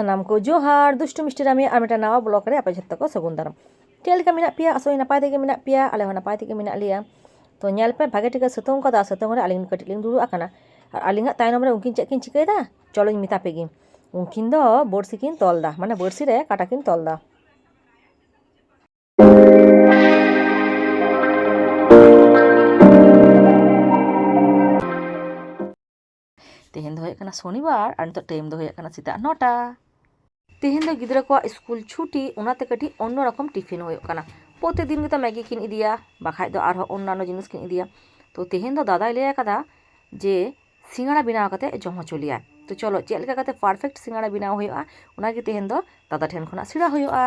ᱥᱟᱱᱟᱢ ᱠᱚ ᱡᱚᱦᱟᱨ ᱫᱩᱥᱴᱩ ᱢᱤᱥᱴᱤ ᱨᱟᱢᱤ ᱟᱨ ᱢᱤᱫᱴᱟᱝ ᱱᱟᱣᱟ ᱵᱞᱚᱜ ᱨᱮ ᱟᱯᱮ ᱡᱷᱚᱛᱚ ᱠᱚ ᱥᱟᱹᱜᱩᱱ ᱫᱟᱨᱟᱢ। ᱪᱮᱫ ᱞᱮᱠᱟ ᱢᱮᱱᱟᱜ ᱯᱮᱭᱟ? ᱟᱥᱚᱜ ᱟᱹᱧ ᱱᱟᱯᱟᱭ ᱛᱮᱜᱮ ᱢᱮᱱᱟᱜ ᱯᱮᱭᱟ, ᱟᱞᱮ ᱦᱚᱸ ᱱᱟᱯᱟᱭ ᱛᱮᱜᱮ ᱢᱮᱱᱟᱜ ᱞᱮᱭᱟ। ᱛᱚ ᱧᱮᱞ ᱯᱮ ᱵᱷᱟᱜᱮ ᱴᱷᱤᱠ ᱥᱤᱛᱩᱝ ᱠᱟᱫᱟ, ᱥᱤᱛᱩᱝ ᱨᱮ ᱟᱹᱞᱤᱧ ᱠᱟᱹᱴᱤᱡ ᱞᱤᱧ ᱫᱩᱲᱩᱵ ᱟᱠᱟᱱᱟ। ᱟᱨ ᱟᱹᱞᱤᱧᱟᱜ ᱛᱟᱭᱱᱚᱢ ᱨᱮ ᱩᱱᱠᱤᱱ ᱪᱮᱫ ᱠᱤᱱ ᱪᱤᱠᱟᱹᱭᱮᱫᱟ ᱪᱚᱞᱚᱧ ᱢᱮᱛᱟ ᱯᱮᱜᱮ। ᱩᱱᱠᱤᱱ ᱫᱚ ᱵᱚᱲᱥᱤ ᱠᱤᱱ ᱛᱚᱞ ᱮᱫᱟ, ᱢᱟᱱᱮ ᱵᱚᱲᱥᱤ ᱨᱮ ᱠᱟᱴᱟ ᱠᱤᱱ ᱛᱚᱞ ᱮᱫᱟ। तेहन दो होयक कना शनिवार और नितो टाइम दो होयक कना सेता 9टा। तेहन दो गिद्रा को स्कूल छुट्टी उनाते कटी अन्य रकम टिफिन होयक कना। प्रतिदिन गे तो मैगी किन इदिया बाखाय दो आरो अन्यान्य जिनिस किन इदिया। तो तेहन दो दादा लय कदा जे सिंगाड़ा बनाव काते जम होचो लिया। तो चलो चेद लेका काते परफेक्ट सिंगाड़ा बनाव होयआ उनागे तेहन दो दादा ठेन खना सिड़ा होयआ।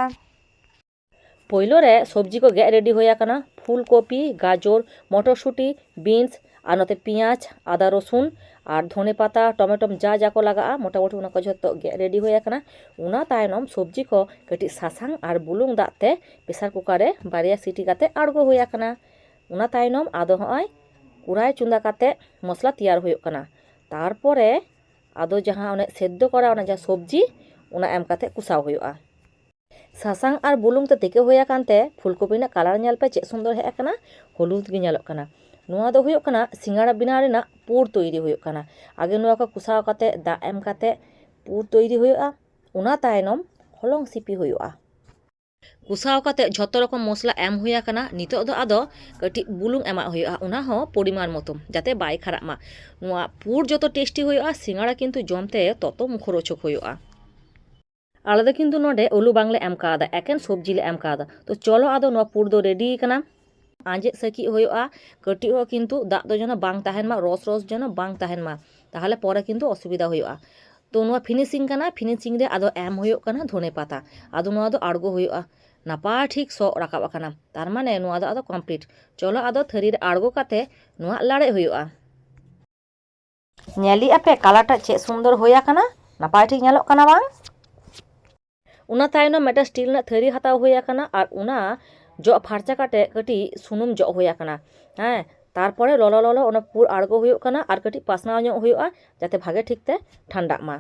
पहलो रे सब्जी को गेट रेडी होया कना। फुलकपि, गाजर, मटरशुटी, बीन्स और नते पिंयाज, आदा रसुन और धने पाता टमेटम जा जा को लगा मोटामुटी उना को झोतो गेट रेडी होया कना। उना तायनम सब्जी को कटी सासांग और बुलुंग दाते प्रेसार कुकार रे बारिया सीटी काते आड़गो होया कना। उना तायनम आदो हय कुराय चुंदा काते मसला तैयार होयक कना। तारपरे आदो जहां ओने सेद्धो करा ओना जा सब्जी उना एम काते कुसाव होयआ। सासांग और बुलुंग ते तेके होया कानते फुलकपि ना कालार नेल पे चेक सुंदर हे कना, हलुद गे नेलोग कना। नुआ दो हुयुग कना सिंगाड़ा बिना रेना पुर तैरी हुयुग कना। आगे नुआ को कुसाव काते दा एम काते पुर तैरी हुयुआ। उना तायनम हलंग सिपि हुयुआ। कुसाव काते झोतो रकम मसला एम हुया कना। नितो दो आदो कटी बुलुंग एमा हुयुआ, उना हो परिमाण मतो जाते बाय खाराप मा। नुआ पुर जतो टेस्टी हुयुआ सिंगाड़ा किन्तु जमते ततो मुखरोचक हुयुआ। आलादा किन्तु नोडे आलू बांगले एम कादा, एकेन सब्जी ले एम कादा। तो चलो आदो नुआ पुर दो रेडी कना। आंजे सकी होयोआ कटी हो किन्तु दाग दो जेनो बांग ताहेन मा, रस रस जेनो बांग ताहेन मा, ताहले परे किन्तु असुविधा होयोआ। तो नुआ फिनिशिंग कना। फिनिशिंग रे आदो एम होयोग कना धने पाता। आदो नुआ दो आड़गो होयोआ। नापाय ठीक सो राकाब आकाना, तार माने नुआ दो आदो कमप्लीट। चलो आदो थरी रे आड़गो काते नुआ लाड़े होयोआ। नेली आपे कालारटा चे सुंदर होया कना, नापाय ठीक नेलोग कना बांग। उना तायनम मेटा स्टील ना थरी हताव होया कना और उना जो फारचा काटे कटी सुनुम जो होया कना। हाँ तारपरे ललो ललो उना पुर आड़गो हुयुग कना और कटी पासनाव ᱧᱚᱜ हुयुआ जाते भागे ठीक ते ठंडा मा।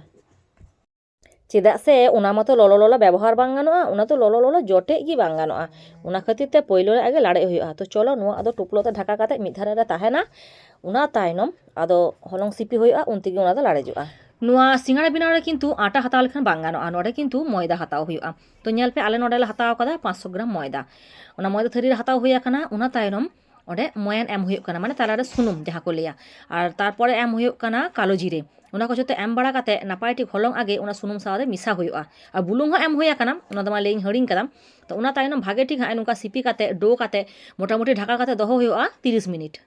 चेदा से उना मतो ललो ललो व्यवहार बांग गानोआ, उना तो ललो ललो जोटे गी बांग गानोआ। उना खातिर ते पहलो रे आगे लाड़े हुयुआ। तो चलो नुआ आदो टुपलो ते ढाका काते मिद धारे रे ताहेना। उना तायनम आदो हलंग सिपि हुयुआ उन तेगे उना दो लाड़ेजुआ। नुआ सिंगाड़ा बिनाव रे किन्तु आटा हताव लेखान बांग गानोआ, नोडे किन्तु मयदा हताव हुयुआ। तो नेल पे आले नोडे ले हताव कदा 500 ग्राम मयदा। उना मयदा थरी रे हताव हुया कना। उना तायनम ओडे मयान एम हुयुग कना, माने तालारे सुनुम जहाँ को लिया। और तारपरे एम हुयुग कना कालो जिरे। उना को जते एम बाड़ा काते नापाय ठीक हलंग आगे उना सुनुम सावरे मिसा हुयुआ। और बुलुंग हो एम हुया कना, उना दमा लेइं हड़िंग कदाम। तो उना तायनम भागे ठीक हाय नुका सिपि काते डो काते मोटामुटी ढाका काते दोहो हुयुआ 30 मिनिट।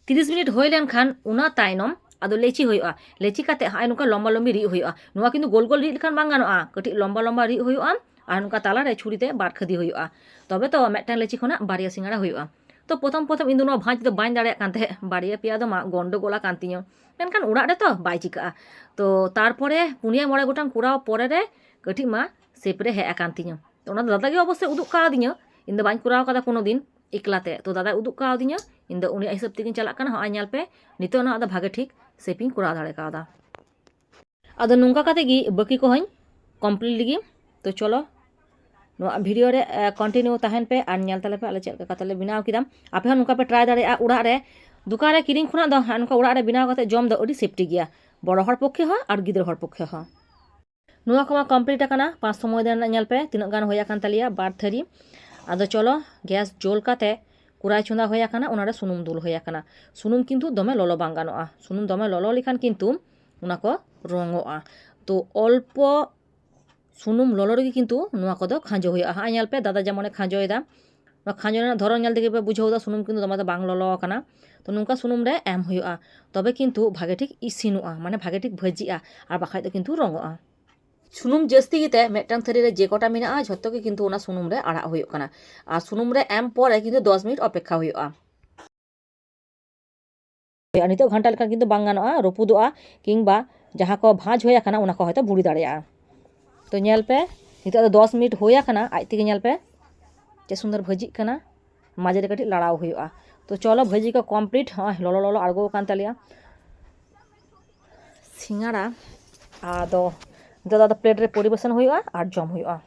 30 मिनिट होय लेनखान उना तायनम आदो लेची हुयुआ। लेची काते हाय नुका लम्बा लम्बी री हुयुआ। नुआ किन्तु गोल गोल री लेखान बांग गानोआ, कटी लम्बा लम्बा री हुयुआ और नुका तालारे छुरीते बार खदी हुयुआ। तबे तो मेटन लेची खना बारिया सिंगाड़ा हुयुआ। तो प्रथम प्रथम इन दो भाज दो बाñ दाड़े कानते बारिया पेया दो मा गंडगोला कांतियो, मेनखान उड़ाग रे तो बाय चिका। तो तारपरे पुनिया मोड़े गोटां कुराव परे रे कटी मा सेप रे हे कांतियो। तो उना दादा गे अवश्य उदुग कादियो, इन दो बाñ कुराव कादा कोनो दिन एकलाते। तो दादा उदुग कादियो, इन दो उनी हिसाब तेगिन चलाग काना। हय नेल पे नितो ना आदा भागे ठीक सेपिंग कुराव दाड़े कादा। आदो नुंका काते गी बाकी को हय कमप्लीट लिगी। तो चलो नुआ भिडियो रे कंटिन्यू ताहेन पे और नेल ताले पे आले चेक काते ले बिनाव किदाम। आपे हन नुका पे ट्राई दाड़ेआ उड़ाग रे दुकान रे किरिंग खुना दो नुका उड़ाग रे बिनाव काते जम दो अडी सेफ्टी गिया, बड़ो हर पक्षे हो और गिद्र हर पक्षे हो। नुआ को मा कमप्लीट आकाना 500 मयदा रना नेल पे तिनाग गान होया कान तालिया बार थरी। आदो चलो गैस जोल काते कुराय चुंदा होया काना, उनारे सुनुम दुल होया काना। सुनुम किन्तु दमे ललो बांग गानोआ, सुनुम दमे ललो लेखान किन्तु उना को रंगोआ। तो अल्प सुनुम ललो रेगे किन्तु नुआ को दो खांजो हुयुआ। हाय नेल पे दादा जेमने खांजोएदा, नुआ खांजो रेना धरन नेल तेगे पे बुझाउदा सुनुम किन्तु दमे दो बांग ललो काना। तो नुका सुनुम रे एम हुयुआ, तबे किन्तु भागे ठीक इसिनुआ, माने भागे ठीक भाजिआ और बाखाय दो किन्तु रंगोआ। सुनुम जस्ती गिते मेटटांग थरी रे जे कटा मेनाआ झोत्तो गे किन्तु उना सुनुम रे आड़ाग हुयुग काना। और सुनुम रे एम परे किन्तु 10 मिनिट अपेक्षा हुयुआ। नितो घंटा लेखा किन्तु बांग गानोआ, रपुदोआ किंबा जहाँ को भाज होया काना उना को हयतो बुड़ी दाड़ेया। तो नेल पे नितो 10 मिनिट होया काना आज तेगे नेल पे चे सुंदर भाजी काना, माजे रे कटी लड़ाव हुयुआ। तो चलो भाजी को कमप्लीट हय ललो ललो आड़गो कान तालिया सिंगाड़ा। आदो ᱱᱤᱛᱚᱜ ᱫᱚ ᱯᱞᱮᱴ ᱨᱮ ᱯᱚরিবেশন ᱦᱩᱭᱩᱜᱼᱟ ᱟᱨ ᱡᱚᱢ ᱦᱩᱭᱩᱜᱼᱟ।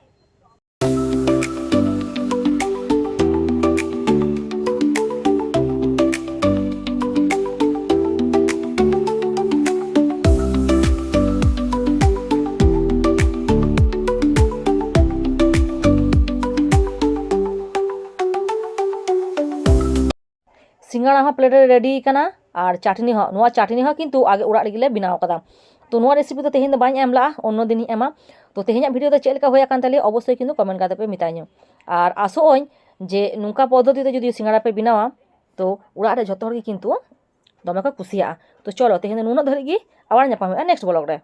सिंगाड़ा हाँ प्लेट रे रेडी कना और चाटनी हाँ नोआ चाटनी हाँ किंतु आगे उड़ा रेगिले बनाव कदा। तो नोआ रेसिपी तो तेहेन दो बाñ एम ला अन्य दिन एमा। तो तेहेन भिडियो दो चेक होया कान ताले अवश्य किंतु कमेंट काते पे मिताइनो। और आसोñ जे नुका पद्धति ते जदि सिंगाड़ा पे बनावा तो उड़ा रे जतो हर किंतु दमे को कुसिया। तो चलो तेहेन नुना धरि गी आबार ñापाम नेक्स्ट ब्लॉग रे।